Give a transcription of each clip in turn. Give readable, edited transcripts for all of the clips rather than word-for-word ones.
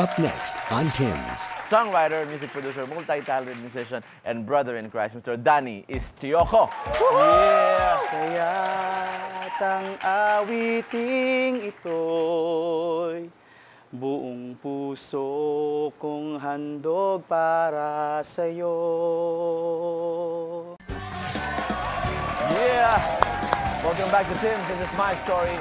Up next on Tim's. Songwriter, music producer, multi-talented musician, and brother in Christ, Mr. Danny Istioco. Yeah! Kaya't ang awiting ito'y buong puso kong handog para sa'yo. Yeah! Welcome back to Tim's. This is my story.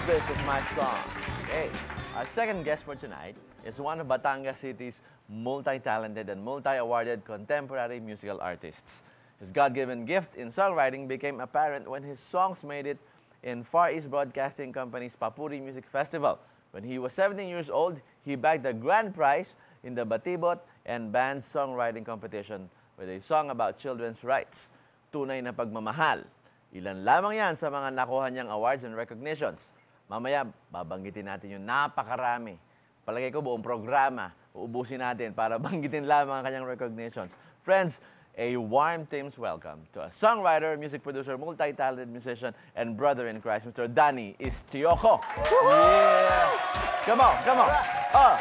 This is my song. Okay. Our second guest for tonight is one of Batangas City's multi-talented and multi-awarded contemporary musical artists. His God-given gift in songwriting became apparent when his songs made it in Far East Broadcasting Company's Papuri Music Festival. When he was 17 years old, he bagged the grand prize in the Batibot and Band Songwriting Competition with a song about children's rights, Tunay na Pagmamahal. Ilan lamang yan sa mga nakuha niyang awards and recognitions. Mamaya, babanggitin natin yung napakarami. Palagay ko buong programa, uubusin natin para banggitin lamang ang kanyang recognitions. Friends, a warm Tim's welcome to a songwriter, music producer, multi-talented musician, and brother in Christ, Mr. Danny Istioco. Yeah! Come on, come on. Oh.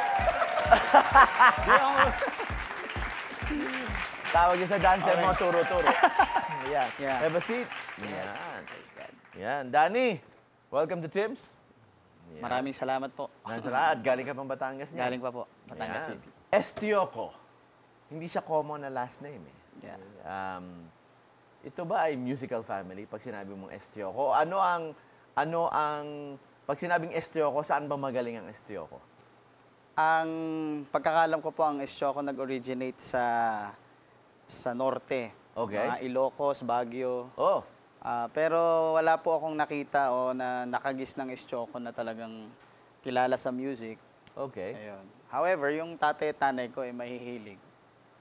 Tawag niya sa dance step mo, turo-turo. Yan. Yeah. Have a seat. Yes. Yan. Praise God. Yan. Danny, welcome to Tim's. Yan. Maraming salamat po. Salamat. Galing ka pang Batangas niya. Galing pa po, Batangas Yan. City. Estioco. Hindi siya common na last name eh. Yeah. Ito ba ay musical family pag sinabi mong Estioco? Pag sinabing Estioco, saan ba magaling ang Estioco? Ang pagkakalam ko po, ang Estioco nag-originate sa norte. Okay. Mga Ilocos, Baguio. Oh, Pero wala po akong nakita o na nakagis ng Estioco na talagang kilala sa music. okay. Ayun. However, yung tatay at nanay ko ay mahihilig.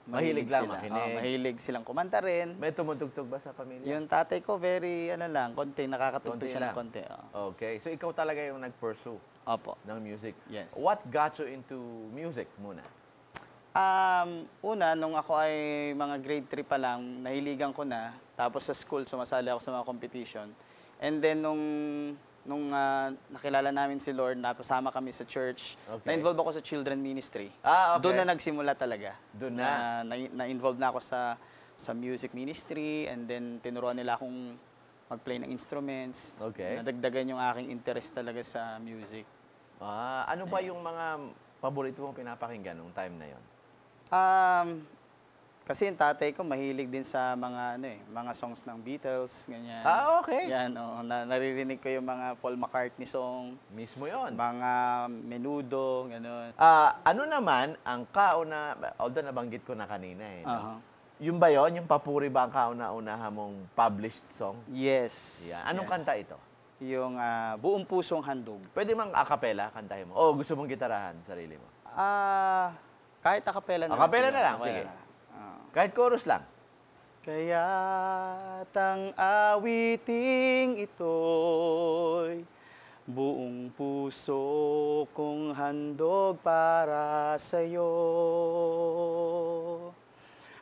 Mahilig lang sila. makinig. Mahilig silang kumanta rin. May tumutugtog ba sa pamilya? Yung tatay ko, very, konti, nakakatugtog Konti siya lang. ng konti. Okay. So, ikaw talaga yung nag-pursue Opo. ng music. Yes. What got you into music muna? Una, nung ako ay mga grade 3 pa lang, nahiligan ko na. Tapos sa school, sumasali ako sa mga competition. And then, nung nakilala namin si Lord, napasama kami sa church, Okay. na-involve ako sa children ministry. Okay. Doon na nagsimula talaga. Doon na. Na-involve na ako sa music ministry, and then tinuruan nila akong mag-play ng instruments. Okay. Nadagdagan yung aking interest talaga sa music. Ano ba yung mga paborito mong pinapakinggan nung time na yon? Kasi yung tatay ko mahilig din sa mga songs ng Beatles, ganyan. Okay. Yan, naririnig ko yung mga Paul McCartney song, Mismo yon. mga Menudo, gano'n. Ano naman ang although nabanggit ko na kanina eh. No? Aha. Yung ba yun? Yung Papuri ba ang kauna-unahan mong published song? Yes. Yan. Anong Yan. kanta ito? Yung Buong Pusong Handog. Pwede mang a cappella, kantahin mo. O gusto mong gitarahan, sarili mo? Kahit acapella na Acapella lang. na lang, sige. Kahit chorus lang. Kaya't ang awiting ito'y buong puso kong handog para sa'yo.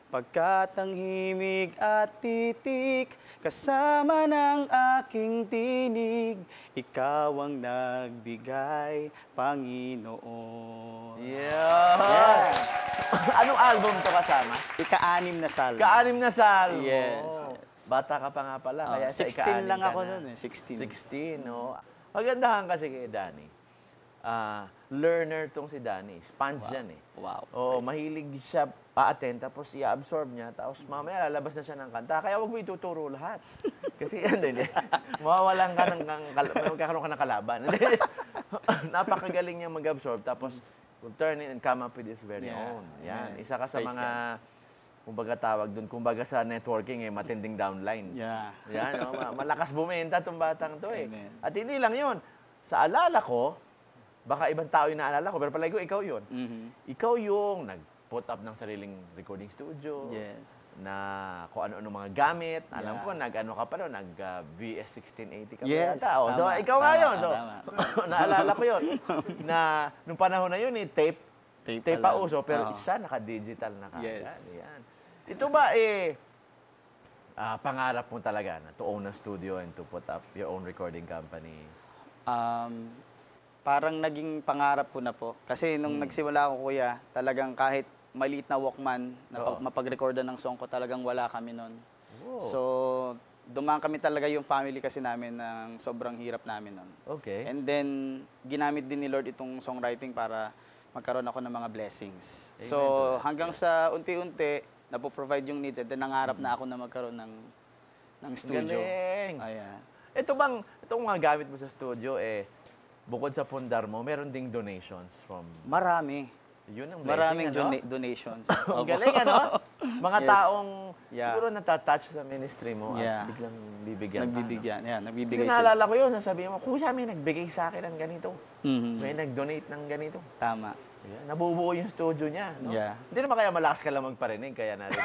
Pagkat ang himig at titik kasama ng aking tinig, ikaw ang nagbigay, Panginoon. Yeah. Anong album to kasama? Ika-anim na salmo. Ka-anim na salmo. Yes, Oh. yes. Bata ka pa nga pala. Kaya sa 16 ika-anim lang ka ako na. nun eh, 16. 16, no? Magandahan kasi kay Danny. Learner tong si Danny. Sponge yan eh. Wow. Oo, mahilig siya pa-attend, tapos i-absorb niya, tapos mamaya lalabas na siya ng kanta. Kaya wag mo ituturo lahat. Kasi yan din eh. Mawawalan ka may magkakaroon ka ng kalaban. Napakagaling niya mag-absorb, tapos will turn it and come up with his very Yeah. own. Yan. Yeah. Isa ka sa Praise mga, kumbaga tawag doon, kumbaga sa networking eh, matinding downline. Yeah. Yan, no? Malakas bumenta tong batang to eh. Amen. At hindi lang yun. Sa alala ko, baka ibang tao yung naalala ko, pero palagi ko, ikaw yun. Mhm. Ikaw yung nag-put up ng sariling recording studio. Yes. Na kung ano-ano mga gamit. Alam Yeah. ko, nag-ano ka pa doon, nag-VS1680 ka pa Yes, yata. So, tama, ikaw nga tama, yun. So, tama. naalala ko yun. Na, nung panahon na yun, tape Tape pa lang. uso, pero Oo. siya naka-digital na kagad. Yes. Yan. Ito ba pangarap mo talaga na to own a studio and to put up your own recording company? parang naging pangarap ko na po. Kasi nung nagsimula ako, kuya, talagang kahit maliit na Walkman na Oo. mapag-recordan ng song ko, talagang wala kami nun. Wow. So, dumaan kami talaga yung family kasi namin ng sobrang hirap namin nun. Okay. And then, ginamit din ni Lord itong songwriting para magkaroon ako ng mga blessings. Amen So, to that. hanggang sa unti-unti, napoprovide yung needs, and then nangarap na ako na magkaroon ng studio. Galing. Ayan. Itong mga gamit mo sa studio, bukod sa pundar mo, meron ding donations from... Marami. Yun ang Maraming blessing, ano? donations. Ang Opo. galing, ano? Mga Yes. taong Yeah. siguro natatouch sa ministry mo Yeah. at biglang bibigyan Nagbibigyan. Yeah, Kasi nagbibigay sila. naalala ko yun, sasabihin mo, Kuya, may nagbigay sa akin ng ganito. Mhm. May nag-donate ng ganito. Tama. Yeah, nabubuo yung studio niya. No? Yeah. Hindi naman kaya malakas ka lang magparinig, kaya natin.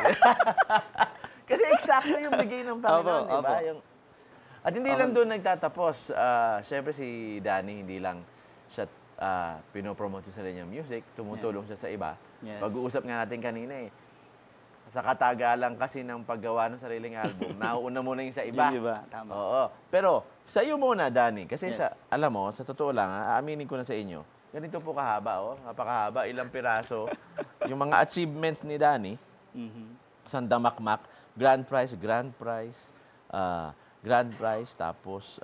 Kasi eksakto yung bigay ng Panginoon, Opo, di ba? opo. At hindi lang doon nagtatapos. Siyempre si Danny, hindi lang siya pinopromote yung sarili niyang music, tumutulong siya sa iba. Yes. Pag-uusap nga natin kanina sa katagalan kasi ng paggawa ng sariling album, nauuna muna yung sa iba. Yung iba, tama. Oo. Pero sa iyo muna, Danny, kasi Yes. alam mo, sa totoo lang, aaminin ko na sa inyo, ganito po kahaba, napakahaba, ilang piraso. Yung mga achievements ni Danny, Mhm. isang damakmak, grand prize, grand prize, tapos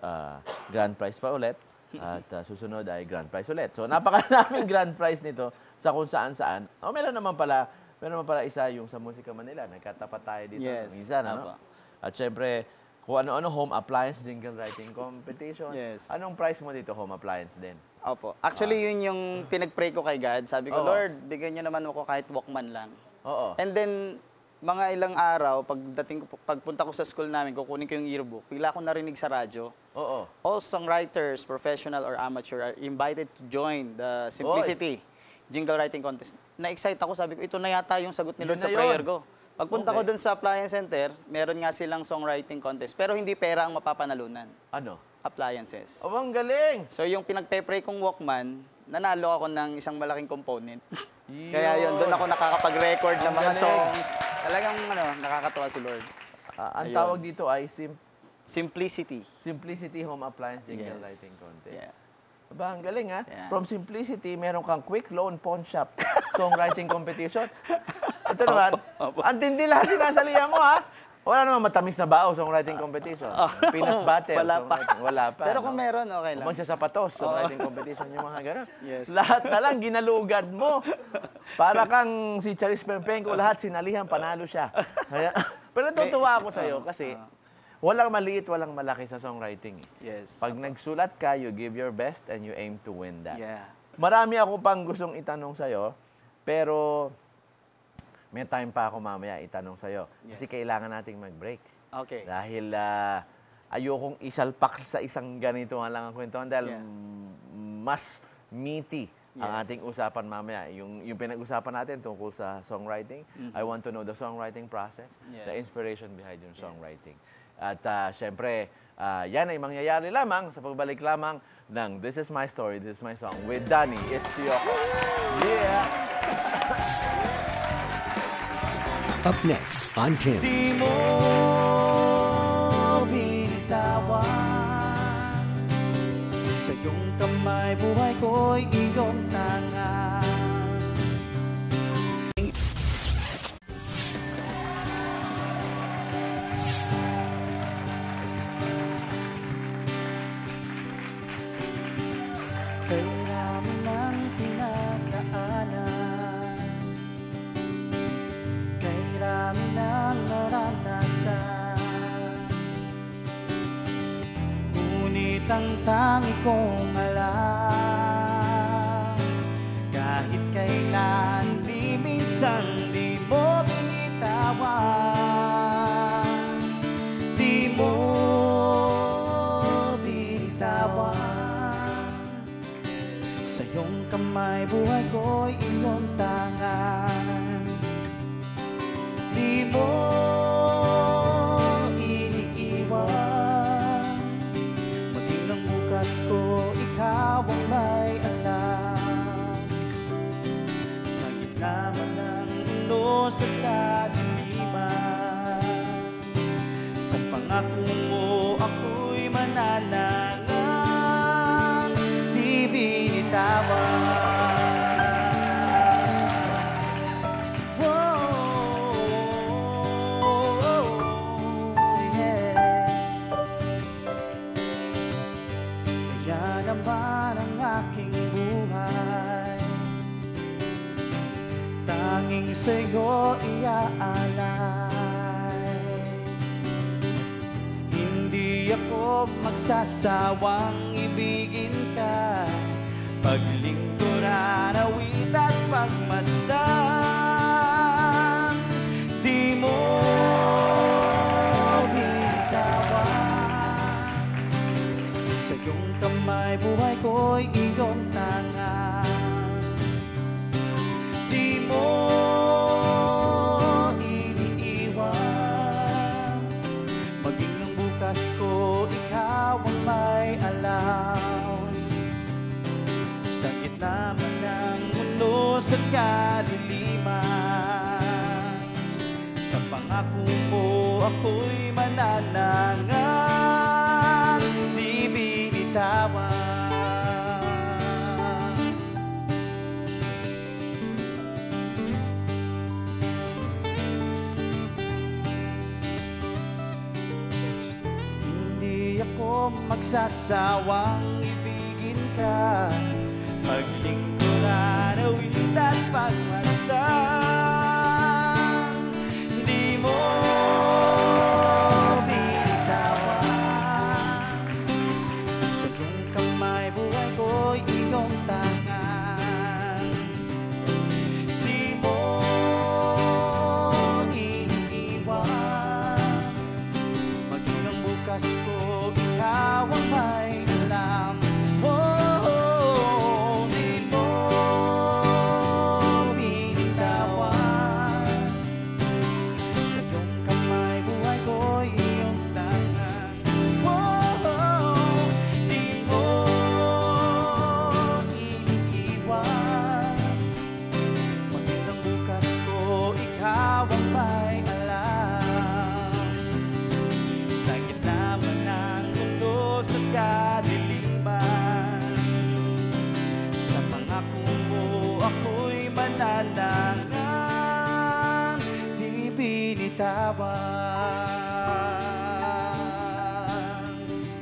grand prize pa ulit, at susunod ay grand prize ulit. So, napakaraming grand prize nito sa kung saan-saan. Meron naman pala isa yung sa Musika Manila. Nagkatapat tayo dito Yes. minsan, ano? Apo. At syempre, kung ano-ano, home appliance jingle writing competition. Yes. Anong prize mo dito? Home appliance din. Opo. Actually, yun yung pinag-pray ko kay God. Sabi ko, Oo. Lord, bigyan niyo naman ako kahit Walkman lang. Oo. And then, mga ilang araw, pagpunta ko sa school namin, kukunin ko yung yearbook, bigla ko narinig sa radyo, Oo. all songwriters, professional or amateur, are invited to join the Simplicity Jingle Writing Contest. Na-excite ako, sabi ko, ito na yata yung sagot ni Yun Lord sa na yun. prayer ko. Pagpunta ko Okay. dun sa Appliance Center, meron nga silang songwriting contest, pero hindi pera ang mapapanalunan. Ano? Appliances. Oh, ang galing! So yung pinagpe-pray kong Walkman, nanalo ako ng isang malaking component. Kaya yun, doon ako nakakapag-record ng Ang mga galing. songs. Talagang nakakatawa si Lord. Ang Ayun. tawag dito ay Simplicity. Simplicity Home Appliance Jingle Yes. Writing Contest. Yeah. Aba, ang galing ha. Yeah. From Simplicity, meron kang Quick Loan Pawn Shop Songwriting Competition. Ito naman, Opo. ang tindi lahat sinasalihan mo ha. Wala naman matamis na bao songwriting competition. Peanut butter. Wala pa. songwriting- Wala pa. Pero no? kung meron, okay lang. Magsasapatos, songwriting competition, yung mga gano'n. Yes. Lahat na lang, ginalugad mo. Para kang si Charis Pempenko, lahat sinalihan, panalo siya. Kaya, pero natutuwa ako sa'yo kasi walang maliit, walang malaki sa songwriting. Yes. Pag nagsulat ka, you give your best and you aim to win that. Yeah. Marami ako pang gustong itanong sa'yo, pero may time pa ako mamaya itanong sa'yo. Kasi Yes. kailangan nating mag-break. Okay. Dahil ayokong isalpak sa isang ganito nga lang ang kwentuhan dahil Yeah. mas meaty ang Yes. ating usapan mamaya. Yung pinag-usapan natin tungkol sa songwriting, I want to know the songwriting process, the Yes. inspiration behind your songwriting. At syempre, yan ay mangyayari lamang sa pagbalik lamang ng This Is My Story, This Is My Song with Danny Istioco. Yeah! Up next on Tim's. Di mo binitawan sa iyong kamay, buhay ko'y iyong tangan. Kailangan ng pinagdaanan, kairami ng naranasan. Ngunit ang tangi kong alam, kahit kailan, di minsan, di mo binitawan. Di mo binitawan. Sa iyong kamay, buhay ko'y iyong tangan. Di mo iniiwan. Maging ng bukas ko, ikaw ang may alam. Sa gitna man ng unos at kadiliman, sa pangako mo ako'y mananangan. Di iaalay. Hindi ako magsasawang ibigin ka, paglingkuran, awit at pagmasdan. Di mo bitawan, sa iyong kamay buhay ko'y iyong tangan. Di mo iniiwan, maging ang bukas ko, ikaw ang may alam. Sa gitna man ng mundo sa kadiliman, sa pangako mo ako'y mananangan, di binitawan. Hindi ako magsasawang ibigin ka, paglingkuran, awit at pagmasdan. Di mo bitawan, sa iyong kamay buhay ko'y iyong tangan. Di mo iniiwan, maging ang bukas ko, ikaw ang may alam. Oh, di mo binitawan, sa iyong kamay buhay ko'y iyong tangan. Oh, di mo iniiwan, maging ang bukas ko, ikaw ang may alam. Sa gitna man ng mundo sa kadiliman, sa pangako mo ako'y mananangan, di binitawan.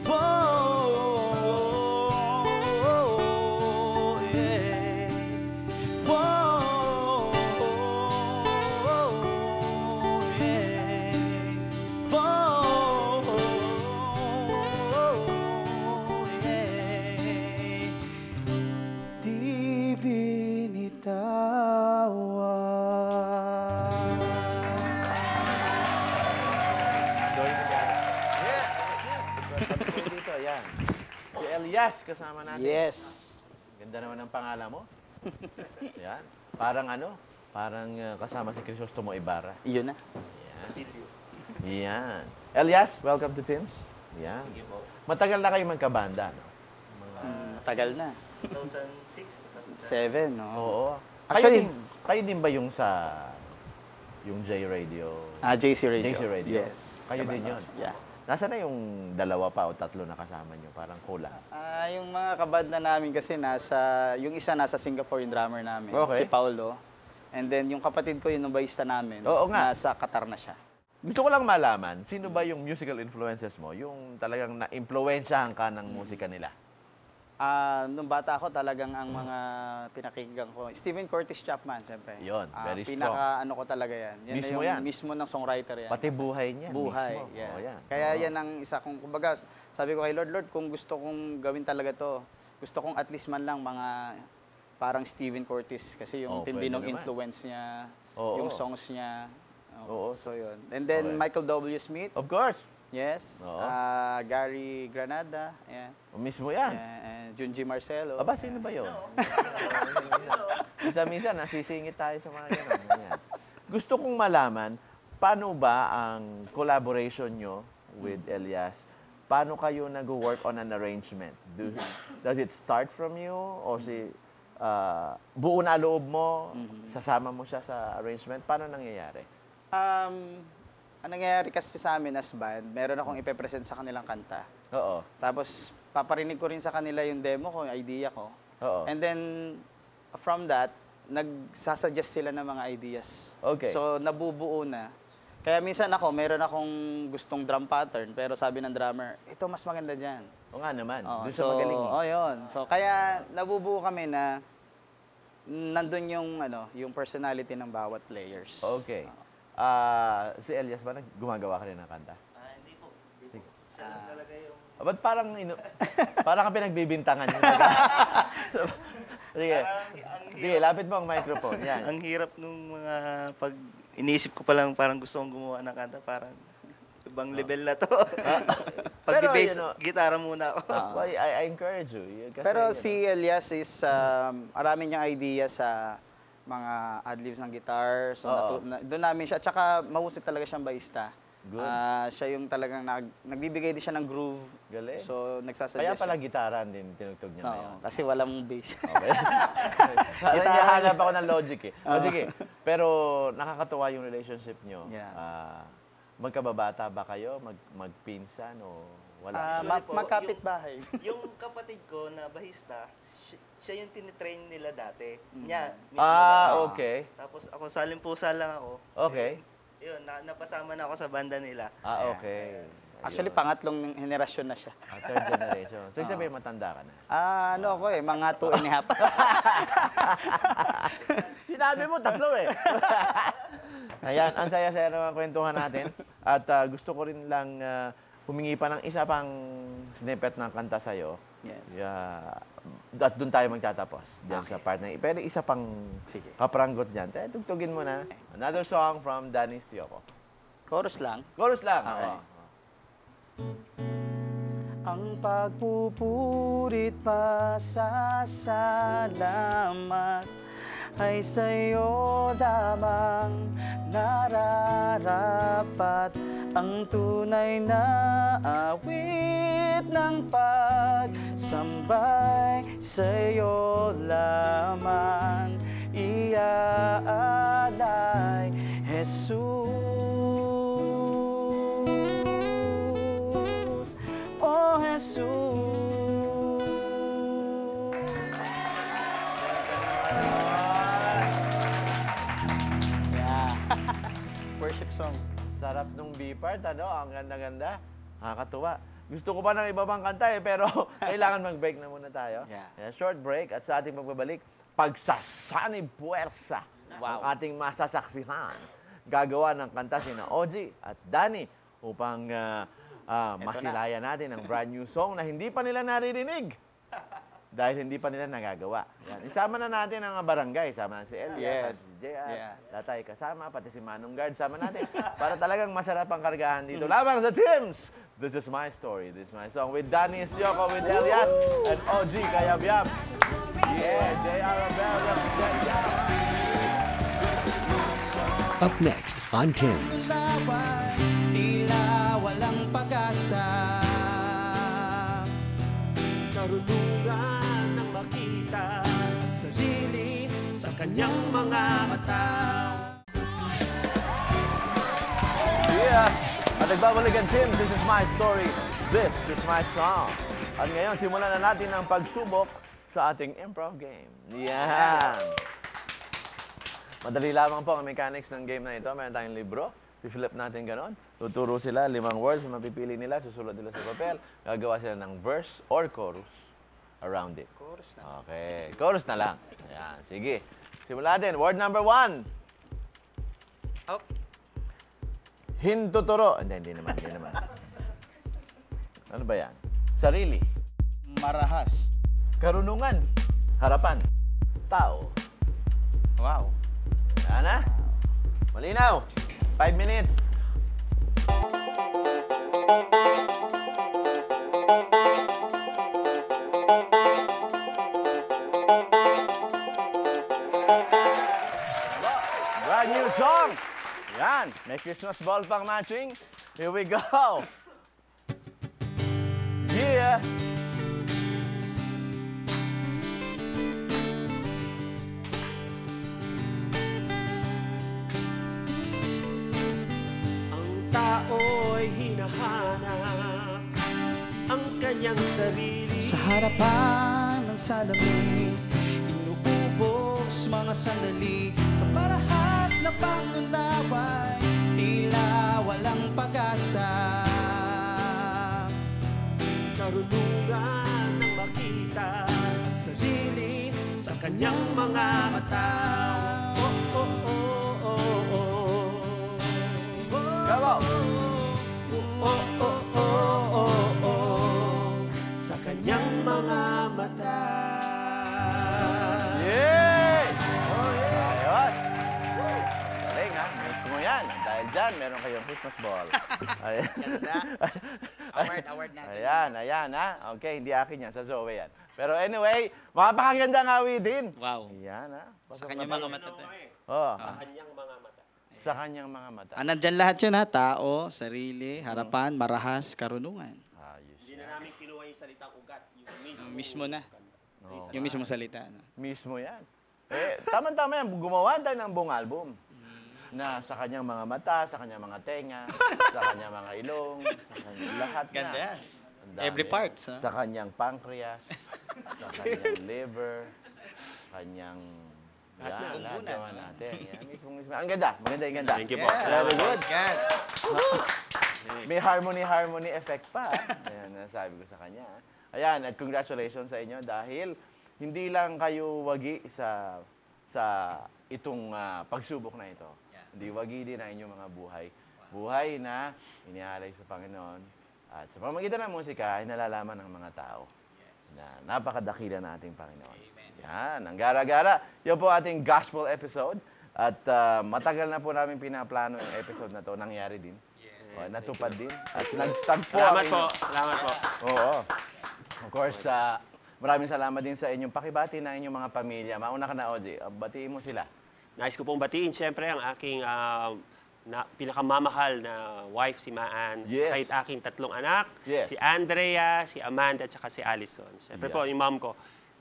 Oh, yeah. Oh, yeah. Oh, yeah. Di binitawan. Join me, guys. Yeah. Dito, yan. Si Elias kasama natin. Yes. Ganda naman ng pangalan mo. Yan. Parang parang kasama si Crisostomo Ibarra. Iyon na. Yan. Yan. Elias, welcome to Tim's. Yan. Matagal na kayo magkabanda, no? Tagal na. 2006, 7, no? Oo. Actually- kayo din ba yung yung J Radio? JC Radio. JC Radio? Yes. Kayo din yun? Yeah. Nasaan na yung dalawa pa o tatlo na kasama nyo? Parang kulang. Yung mga kaband na namin kasi yung isa nasa Singapore, yung drummer namin, Okay. si Paulo. And then yung kapatid ko, yung bassista namin, Oo nga. nasa Qatar na siya. Gusto ko lang malaman, sino ba yung musical influences mo? Yung talagang na-influensyahan ka ng musika nila? Nung bata ako, talagang ang mga pinakinggan ko, Stephen Curtis Chapman, siyempre. Yun, very strong. Pinaka-ano ko talaga yan. Mismo na yan. yung mismo ng songwriter yan. Pati buhay niya Buhay, mismo. yeah. Oo, yan. Kaya Oo. yan ang isa kong, kumbaga, sabi ko kay Lord, kung gusto kong gawin talaga to, gusto kong at least man lang mga parang Stephen Curtis kasi yung tindi pwede ng naman. influence niya, Oo. yung songs niya. Oo. So yun. And then Okay. Michael W. Smith, Of course. yes. Oo. Gary Granada, yeah. Mismo yan. And Junji Marcelo. Aba, sino ba yun? Minsan, nasisingit tayo sa mga gano'n. Ganyan. Gusto kong malaman, paano ba ang collaboration nyo with Elias? Paano kayo nag-work on an arrangement? Does it start from you? O buo na loob mo, sasama mo siya sa arrangement? Paano nangyayari? Ang nangyayari kasi sa amin as band, meron akong ipepresent sa kanilang kanta. Oo. Tapos, paparinig ko rin sa kanila yung demo ko, yung idea ko. Oo. And then, from that, nagsasuggest sila ng mga ideas. Okay. So, nabubuo na. Kaya minsan meron akong gustong drum pattern, pero sabi ng drummer, ito mas maganda dyan. O nga naman, Oo, doon sa magaling. yun. So, kaya nabubuo kami na nandun yung, yung personality ng bawat players. Okay. Si Elias ba, gumagawa ka rin ng kanta? Hindi po. Hindi po. Siya lang talaga yung... Ba't parang, parang ka pinagbibintangan niya? Sige. Sige, lapit mo ang microphone. Yan. Ang hirap nung mga pag iniisip ko pa lang parang gusto kong gumawa ng kanta, parang ibang level na to. Pero, Pag-bass, gitara muna ako. Well, I encourage you. Kasi, Pero si Elias is, marami niyang idea sa mga adlibs ng guitar. So, Oo. doon namin siya. Tsaka, mahusay talaga siyang bassista. Good. Siya yung talagang nagbibigay din siya ng groove. Galing. So, nagsasuggest Kaya pala siya. gitara din tinugtog niya Oo, ngayon. kasi walang bass. Okay. Sana nahanap ako ng logic eh. Sige. Pero nakakatuwa yung relationship nyo. Yeah. Magkababata ba kayo? Magpinsan o wala? Actually po, Magkapit bahay. Yung kapatid ko na bahista, siya yung tinitrain nila dati. Niya, mismo Ah, dati. okay. Tapos ako, salimpusa lang ako. Okay. Yun, napasama na ako sa banda nila. Ah, okay. Actually, Ayun. pangatlong henerasyon na siya. Third generation. So, ibig sabihin, matanda ka na. Ano ako mga 2.5. Sinabi mo, tatlo eh. Ayan, ang saya-saya naman kwentuhan natin. At gusto ko rin lang humingi pa ng isa pang snippet ng kanta sa'yo. Yes. At doon tayo magtatapos. Diyan sa part na. Pero isa pang Sige. kapranggot dyan. Tugtugin mo na. Another song from Danny Stioco. Chorus lang. Chorus lang. Okay. Oo. Ang pagpupurit pasasalamat ay sa'yo lamang nararapat. Ang tunay na awit ng pagsambay sa'yo lamang iaalay, Jesus. Oh, Jesus. Yeah. Worship song. Sarap nung B-part, ano? Ang ganda-ganda. Nakakatuwa. Gusto ko pa ng iba pang kanta eh, pero kailangan mag-break na muna tayo. Yeah. Short break at sa ating pagbabalik, pagsasanib puwersa ang Wow. ating masasaksihan. Gagawa ng kanta sina Oji at Danny upang masilayan natin ang brand new song na hindi pa nila naririnig. Dahil hindi pa nila nagagawa. Yan. Isama na natin ang barangay. Isama na si Elias, Yes. si JR, Yeah. Latay kasama, pati si Manong Guard. Sama natin para talagang masarap ang kargahan dito. Lamang sa Teams! This is my story. This is my song with Danny Estioco, with Elias, and OG Kayabyab. Yeah, JR Abel represent. Up next on Tim's. Tila walang pag-asa. Karunungan ng makita ang sarili sa kanyang mga mata. Yeah! At nagbabalik ang Tim, this is my story, this is my song. At ngayon, simulan na natin ang pagsubok sa ating improv game. Yan! Madali lamang po ang mechanics ng game na ito. Meron tayong libro. I-flip natin ganon. Tuturo sila 5 words. Mapipili nila, susulat nila sa papel. Gagawa sila ng verse or chorus around it. Chorus na. Okay. Chorus na lang. Ayan. Sige. Simulan natin. Word number 1. Oh. Hintuturo. Hindi naman. Ano ba yan? Sarili. Marahas. Karunungan. Harapan. Tao. Wow. Yan na. Malinaw. 5 minutes. Brand new song. Yan. May Christmas ball pang matching. Here we go. Yeah. Ang tao'y hinahanap ang kanyang sarili. Sa harapan ng salamin, inuubos mga sandali. Sa marahas na pangunaway, tila walang pag-asa. Karunungan ng makita ang sarili sa kanyang mga mata. mata. Oh, oh, oh, oh, oh. Come on. Oh, oh, oh, oh, oh. Sa kanyang mga mata. Yay! Ayos! Galing ha, mismo yan. Dahil dyan, meron kayong Christmas ball. Ayan. Ganda. Award natin. Ayan ha. Okay, hindi akin yan, sa Zoe yan. Pero anyway, mapakagandang awitin. Wow. Ayan ha. Sa kanyang mga mata. Oh, Sa kanyang mga mata. sa kanyang mga mata. Nandyan lahat yun ha. Tao, sarili, harapan, marahas, karunungan. Ayos. Hindi na namin kinuha yung salitang ugat. Yung mismo na. Oo. Yung mismo salita. No? Mismo yan. Eh, tama-tama yan. Gumawa tayo ng buong album. Na sa kanyang mga mata, sa kanyang mga tenga, sa kanyang mga ilong, sa kanyang lahat Ganda na. yan. Ang dami. Every parts, ha? Sa kanyang pancreas, sa kanyang liver, kanyang... Lahat Yan, na. lahat Bumbunan. gawa natin. Yan, mismo. Ang ganda, maganda yung ganda. Thank you po. Yeah. Very good. Praise God. May harmony effect pa. Ayan, nasabi ko sa kanya. Ayan, at congratulations sa inyo dahil hindi lang kayo wagi sa itong pagsubok na ito. Hindi wagi din ang inyong mga buhay. Buhay na inialay sa Panginoon. At sa pamamagitan ng musika ay nalalaman ng mga tao na napakadakila na ating Panginoon. Yan, ang gara-gara. Yan po ating gospel episode. At matagal na po namin pinaplano yung episode na to. Nangyari din. Natupad din. At nagtagpo. Salamat po. Salamat po. Oo. Of course, maraming salamat din sa inyong pakibati na inyong mga pamilya. Mauna ka na, Oji. Batiin mo sila. Nais ko pong batiin, siyempre, ang aking pinakamamahal na wife, si Maan. Yes. Kahit aking 3 anak, Yes. si Andrea, si Amanda, at saka si Allison. Siyempre Yeah. po, yung mom ko,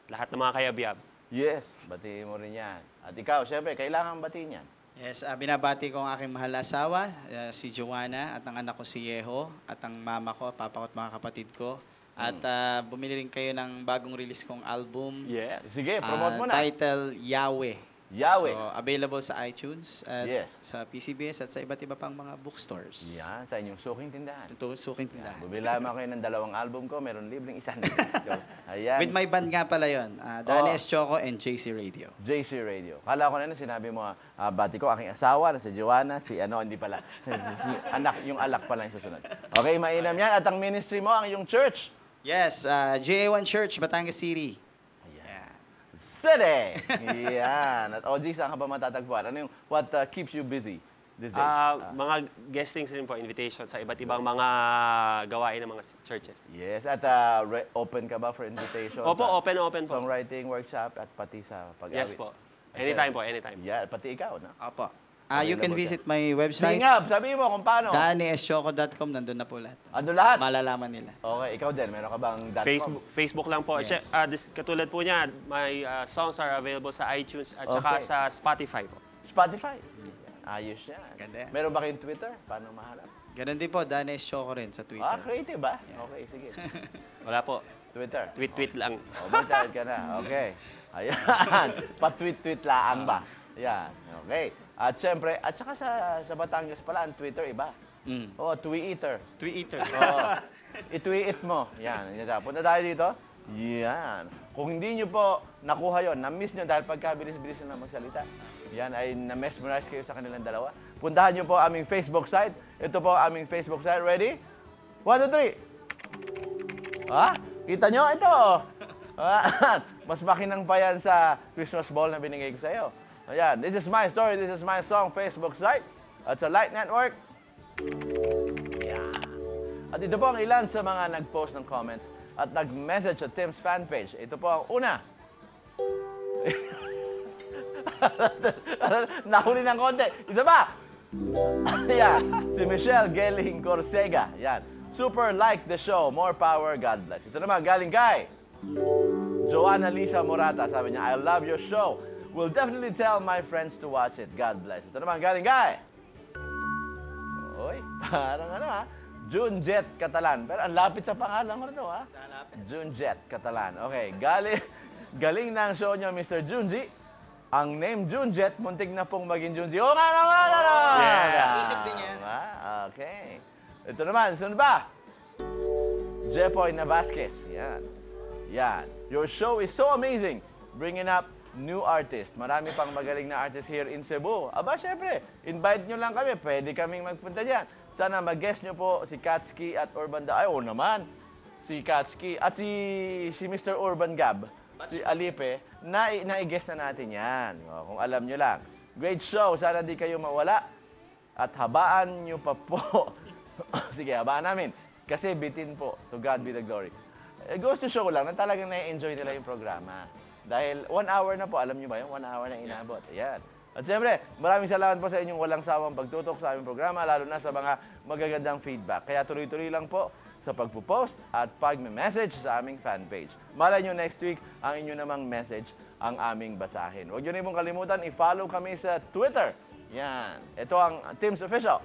lahat ng mga kayabyab. Yes, batiin mo rin yan. At ikaw, syempre, kailangan batiin yan. Yes, binabati ko ang aking mahal na asawa, si Joanna, at ang anak ko si Yeho, at ang mama ko, papa ko at mga kapatid ko. At bumili rin kayo ng bagong release kong album. Yeah. Sige, promote mo na. Title, Yahweh. Yahweh. So, available sa iTunes, at Yes. sa PCBS, at sa iba't iba pang mga bookstores. Yan, sa inyong suking tindahan. Ito, suking tindahan. Bumili lamang kayo ng 2 album ko, meron libreng isa. So, ayan. With my band nga pala yun, Danny S. Choco and JC Radio. JC Radio. Kala ko na yun, sinabi mo, bati ko, aking asawa, na si Joanna, si hindi pala. yung alak pala yung susunod. Okay, mainam yan. At ang ministry mo, ang iyong church. Yes, JA1 Church, Batangas City. City! Yan. At OG, saan ka ba matatagpuan? Ano yung what keeps you busy these days? Mga guestings rin po, invitation sa iba't ibang mga gawain ng mga churches. Yes. At open ka ba for invitation? Opo, sa open po. songwriting workshop at pati sa pag-awit? Yes po. Anytime po, anytime. Yeah, pati ikaw, no? Opo. You can Available visit my website, Sige nga, sabihin mo kung paano. DannySchoco.com, nandun na po lahat. Ano lahat? Malalaman nila. Okay, ikaw din. Meron ka bang .com? Facebook lang po. Yes. Katulad po niya, my songs are available sa iTunes at saka Okay. sa Spotify po. Spotify. Ayos yan. Ganda yan. Meron ba kayong Twitter? Paano mahanap? Ganun din po, Danny Choco rin sa Twitter. Creative ba? Okay, sige. Wala po. Twitter. Tweet lang. Magtawid ka na. Okay. Ayan. Pa-tweet-tweet laang ba? Ayan. Okay. At syempre, at saka sa Batangas pala, ang Twitter iba. Tweeter. Tweeter. I-tweet mo. Yan. Punta tayo dito. Yan. Kung hindi nyo po nakuha yon, na-miss nyo dahil pagkabilis-bilis na magsalita, yan ay na-mesmerize kayo sa kanilang dalawa. Puntahan nyo po aming Facebook site. Ito po ang aming Facebook site. Ready? 1, 2, 3. Kita nyo? Ito. Mas makinang pa yan sa Christmas ball na binigay ko sa iyo. Ayan. This is my story. This is my song Facebook site. At sa Light Network. Yeah. At ito po ang ilan sa mga nag-post ng comments at nag-message sa Tim's fan page. Ito po ang una. Nahuli ng konti. Isa pa. Yan. Si Michelle Geling Corsega. Yan. Super like the show. More power. God bless. Ito naman, galing kay Joanna Lisa Morata. Sabi niya, I love your show. Will definitely tell my friends to watch it. God bless. Ito naman, galing kay parang June Jet Catalan. Pero ang lapit sa pangalan ko na to, June Jet Catalan. Okay, galing na ang show niyo, Mr. Junji. Ang name June Jet, muntik na pong maging Junji. Oo nga naman! Yeah. Isip din yan. Okay. Ito naman, sunod ba? Jepoy Navasquez. Yan. Your show is so amazing. Bringing up new artist. Marami pang magaling na artist here in Cebu. Aba, syempre, invite nyo lang kami. Pwede kaming magpunta dyan. Sana mag-guest nyo po si Katski at Urban Ay, oo naman. Si Katski at si Mr. Urban Gab. Si Alipe, na-guest na natin yan. O, kung alam nyo lang. Great show. Sana di kayo mawala. At habaan nyo pa po. Sige, habaan namin. Kasi bitin po. To God be the glory. It goes to show lang na talagang na-enjoy nila yung programa. Dahil 1 hour na po, alam nyo ba yun? 1 hour na inabot. Ayan. At siyempre, maraming salamat po sa inyong walang sawang pagtutok sa aming programa, lalo na sa mga magagandang feedback. Kaya tuloy-tuloy lang po sa pagpo-post at pag-message sa aming fanpage. Malay nyo next week, ang inyo namang message ang aming basahin. Huwag nyo na pong kalimutan, i-follow kami sa Twitter. Yan. Ito ang Tim's Official.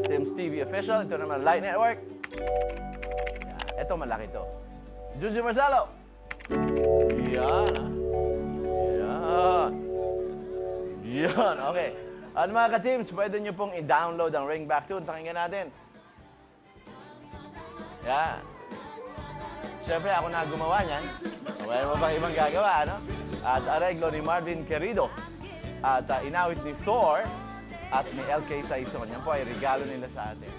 Tim's TV Official. Ito naman, Light Network. Yan. Ito, malaki to. Junji Marcelo. Yan. Yan. Yan. Okay. At mga ka-teams, pwede nyo pong i-download ang Ringback Tune. Pakinggan natin. Yan. Siyempre, ako na gumawa niyan. Wala mo bang ibang gagawa, ano? At areglo ni Marvin Querido. At inawit ni Thor at ni LK Saison. Yan po ay regalo nila sa atin.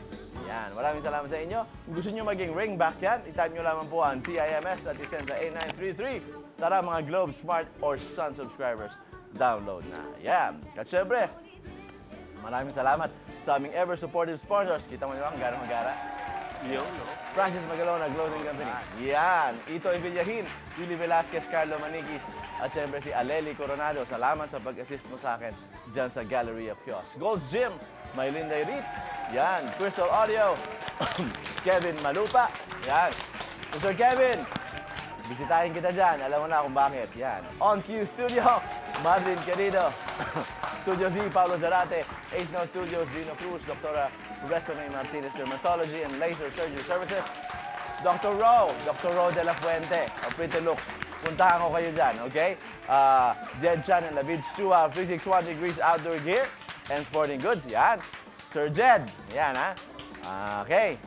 Yan. Maraming salamat sa inyo. Kung gusto nyo maging ringback yan, i-type nyo lamang po ang TIMS at isend sa 8933. Tara mga Globe, Smart, or Sun subscribers, download na. Yan. At syempre, maraming salamat sa aming ever-supportive sponsors. Kita mo nyo ang gara-magara. Francis Magalona, Clothing Company. Yan. Ito Villahin, Willie Velasquez, Carlo Maniquis, at syempre si Aleli Coronado. Salamat sa pag-assist mo sa akin dyan sa Galleria Kiosk. Gold's Gym, Maylin Dairit. Yan. Crystal Audio, Kevin Malupa. Yan. Mr. Kevin, bisitahin kita dyan. Alam mo na kung bakit. Yan. On Q Studio, Marvin Querido. Studio Z, Pablo Zarate. H-No Studios, Gino Cruz, Dr. Resome Martinez, Dermatology and Laser Surgery Services. Dr. Ro de la Fuente, of Pretty Looks. Puntahan ko kayo dyan, okay? Jed Chan and David Stua, 361 Degrees Outdoor Gear and Sporting Goods. Yan. Sir Jed. Yan, ha? Okay.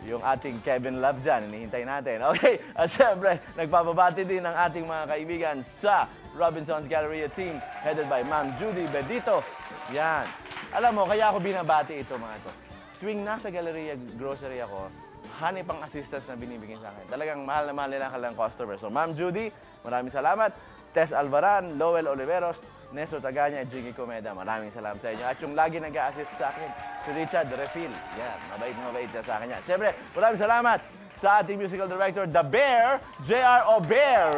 Yung ating Kevin Love dyan, hinihintay natin. Okay. At syempre, nagpapabati din ng ating mga kaibigan sa Robinson's Galleria team, headed by Ma'am Judy Bedito. Yan. Alam mo, kaya ako binabati ito, mga to. Tuwing nasa Galleria grocery ako, hanip ang assistance na binibigyan sa akin. Talagang mahal na mahal nila kalang customer. So, Ma'am Judy, maraming salamat. Tess Alvaran, Lowell Oliveros, Nestor Taganya, at Jiggy Comeda. Maraming salamat sa inyo. At yung lagi nag-a-assist sa akin, si Richard Refil. Yan, mabait na sa akin yan. Siyempre, maraming salamat sa ating musical director, The Bear, J.R. O'Bear.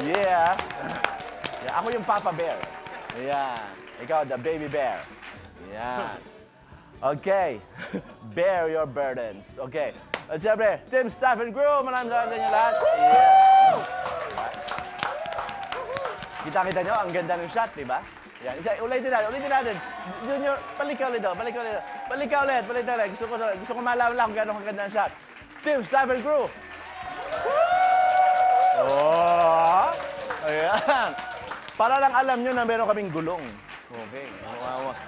Yeah. Ako yung Papa Bear. Yan. Ikaw, the Baby Bear. Yan. Okay. Bear your burdens. Okay. At siyempre, Tim, staff, and crew, maraming salamat sa inyo lahat. Yeah. Kita-kita nyo, ang ganda ng shot, di ba? Yan. Ulitin natin. Junior, balik ka ulit. Gusto ko malaman lang kung gano'ng kaganda ng shot. Tim, staff, and crew. Oh! Ayan. Para lang alam nyo na meron kaming gulong. Okay.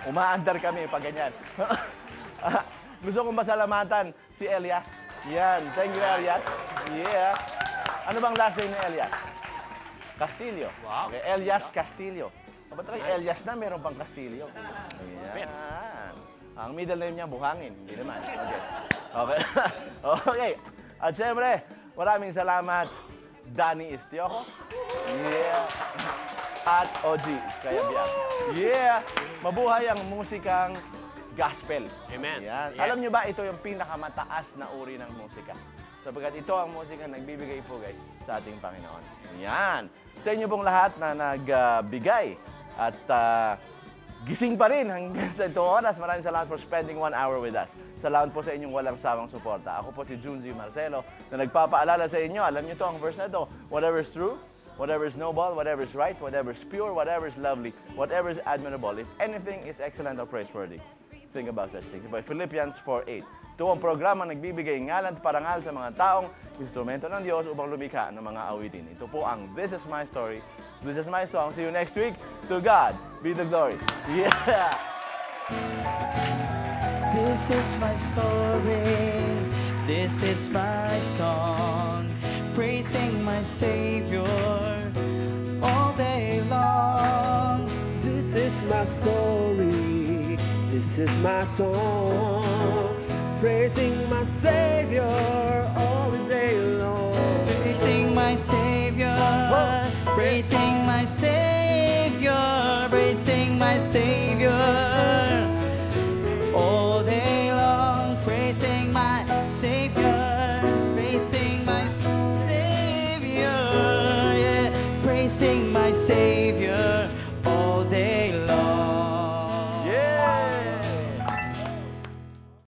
Umaandar kami pag ganyan. Gusto kong masalamatan si Elias. Yan. Thank you, Elias. Yeah. Ano bang last name ni Elias? Castillo. Wow. Okay. Elias Castillo. Ba't talaga Elias na meron pang Castillo? Ayan. Ang middle name niya, Buhangin. Hindi naman. Okay. Okay. Okay. At syempre, maraming salamat, Danny Istioco. Yeah. At OG Kayabyab. Yeah! Mabuhay ang musikang gospel. Amen. Yan. Yes. Alam nyo ba, ito yung pinakamataas na uri ng musika. Sapagkat ito ang musika nagbibigay pugay sa ating Panginoon. Yan. Sa inyo pong lahat na nagbigay at gising pa rin hanggang sa itong oras. Maraming salamat for spending 1 hour with us. Salamat po sa inyong walang sawang suporta. Ako po si Junji Marcelo na nagpapaalala sa inyo. Alam nyo to ang verse na to. Whatever is true, whatever is noble, whatever is right, whatever is pure, whatever is lovely, whatever is admirable, if anything is excellent or praiseworthy, think about such things. By Philippians 4:8. Ito ang programa nagbibigay ngalan at parangal sa mga taong instrumento ng Diyos upang lumikha ng mga awitin. Ito po ang This Is My Story, This Is My Song. See you next week. To God be the glory. Yeah! This is my story, this is my song, praise praising my Savior all day long. This is my story, this is my song, praising my Savior all the day long. Praising my Savior, praising my Savior, praising my Savior all day long. Praising my Savior, praising my Savior, yeah. Praising my Savior